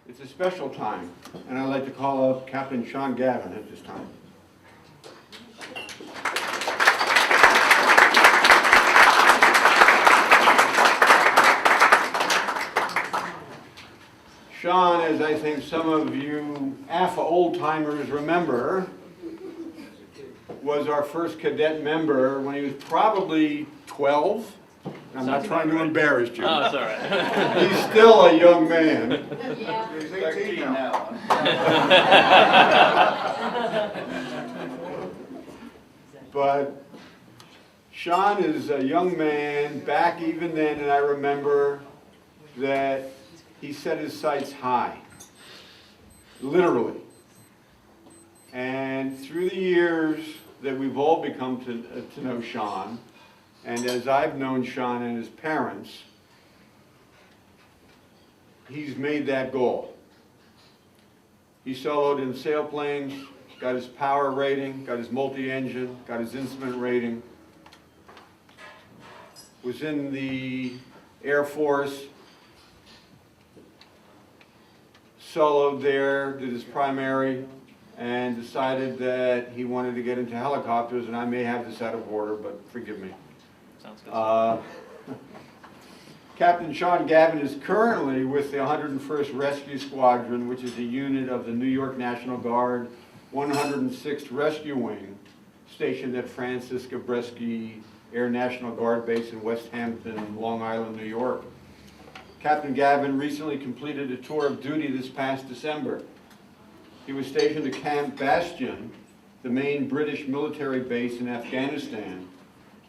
It's a special time, and I'd like to call up Captain Sean Gavin at this time. Sean, as I think some of you A.A.F.H.A old-timers remember, was our first cadet member when he was probably 12. I'm not trying to embarrass you. Oh, it's all right. He's still a young man. Yeah. He's 18 now. But Sean is a young man back even then, and I remember that he set his sights high, literally. And through the years that we've all become to know Sean, and as I've known Sean and his parents, he's made that goal. He soloed in sailplanes, got his power rating, got his multi-engine, got his instrument rating, was in the Air Force, soloed there, did his primary, and decided that he wanted to get into helicopters, and I may have this out of order, but forgive me. Sounds good. Captain Sean Gavin is currently with the 101st Rescue Squadron, which is a unit of the New York National Guard 106th Rescue Wing, stationed at Francis Gabreski Air National Guard Base in West Hampton, Long Island, New York. Captain Gavin recently completed a tour of duty this past December. He was stationed at Camp Bastion, the main British military base in Afghanistan,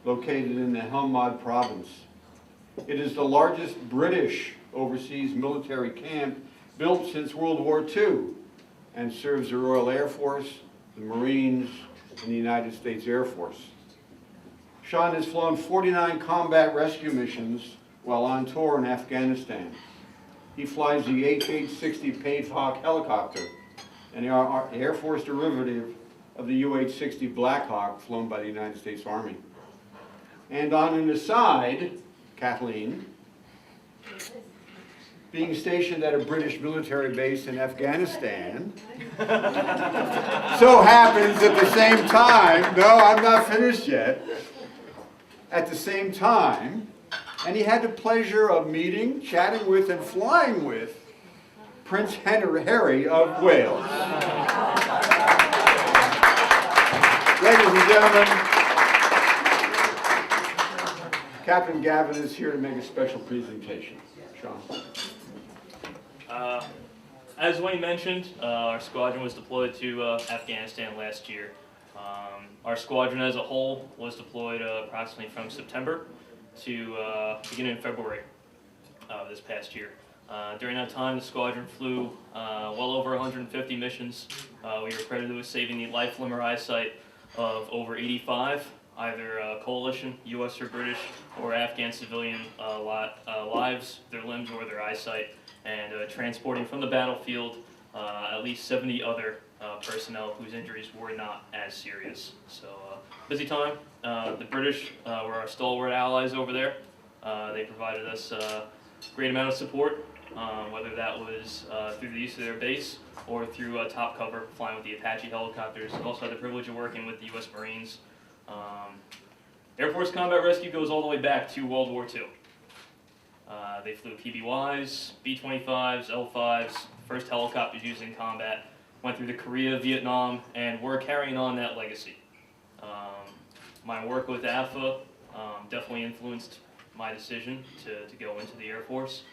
located in the Helmand province. It is the largest British overseas military camp built since World War II and serves the Royal Air Force, the Marines, and the United States Air Force. Sean has flown 49 combat rescue missions while on tour in Afghanistan. He flies the H-60 A.A.F.H.A helicopter, an Air Force derivative of the UH-60 Black Hawk flown by the United States Army. And on an aside, Kathleen, being stationed at a British military base in Afghanistan, so happens at the same time, no, I'm not finished yet, at the same time, and he had the pleasure of meeting, chatting with, and flying with Prince Harry of Wales. Ladies and gentlemen, Captain Gavin is here to make a special presentation. Sean. As Wayne mentioned, our squadron was deployed to Afghanistan last year. Our squadron as a whole was deployed approximately from September to beginning of February this past year. During that time, the squadron flew well over 150 missions. We were credited with saving the life, limb, or eyesight of over 85, either coalition, U.S. or British, or Afghan civilian lives, their limbs or their eyesight, and transporting from the battlefield at least 70 other personnel whose injuries were not as serious. So busy time. The British were our stalwart allies over there. They provided us a great amount of support, whether that was through the use of their base or through top cover, flying with the Apache helicopters. Also had the privilege of working with the U.S. Marines. Air Force Combat Rescue goes all the way back to World War II. They flew PBYs, B-25s, L-5s, first helicopters used in combat, went through the Korea, Vietnam, and we're carrying on that legacy. My work with A.A.F.H.A definitely influenced my decision to go into the Air Force,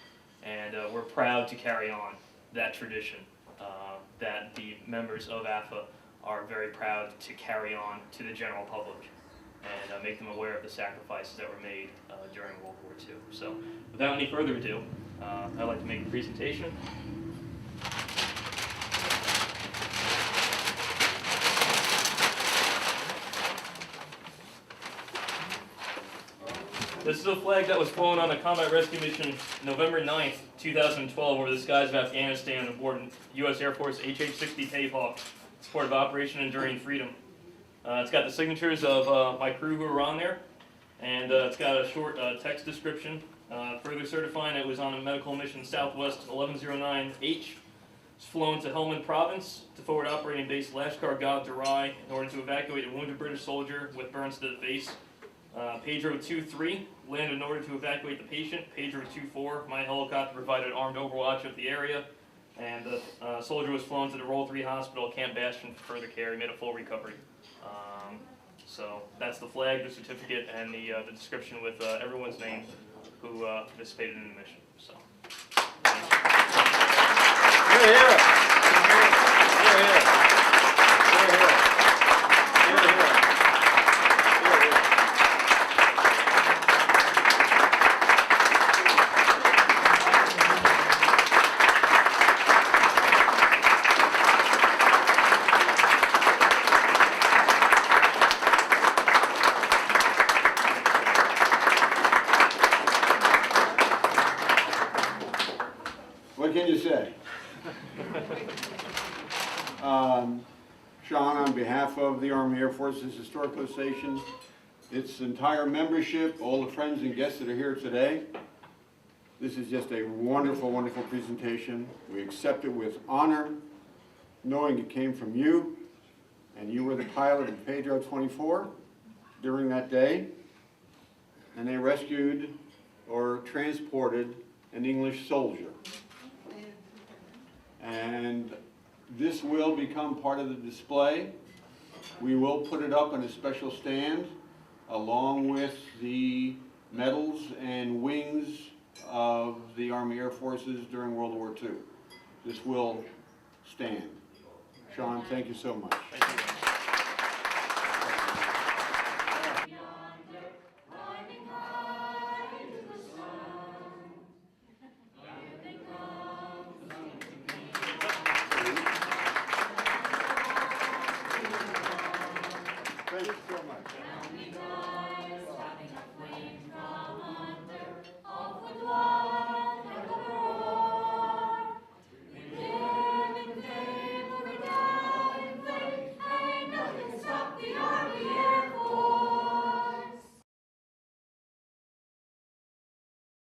and we're proud to carry on that tradition that the members of A.A.F.H.A are very proud to carry on to the general public and make them aware of the sacrifices that were made during World War II. So without any further ado, I'd like to make a presentation. This is a flag that was flown on a combat rescue mission November 9th, 2012 over the skies of Afghanistan aboard U.S. Air Force H-60 A.A.F.H.A in support of Operation Enduring Freedom. It's got the signatures of my crew who were on there, and it's got a short text description further certifying it was on a medical mission Southwest 1109H was flown to Helmand Province to forward operating base Lashkar Gah Darai in order to evacuate a wounded British soldier with burns to the face. Pedro 2-3 landed in order to evacuate the patient. Pedro 2-4, my helicopter provided armed overwatch of the area, and the soldier was flown to the Roll 3 Hospital, Camp Bastion, for further care. He made a full recovery. So that's the flag, the certificate, and the description with everyone's name who participated in the mission. So. You're here. You're here. You're here. You're here. You're here. What can you say? Sean, on behalf of the Army Air Force's Historical Association, its entire membership, all the friends and guests that are here today, this is just a wonderful, wonderful presentation. We accept it with honor, knowing it came from you, and you were the pilot of Pedro 24 during that day, and they rescued or transported an English soldier. And this will become part of the display. We will put it up on a special stand along with the medals and wings of the Army Air Forces during World War II. This will stand. Sean, thank you so much. Thank you.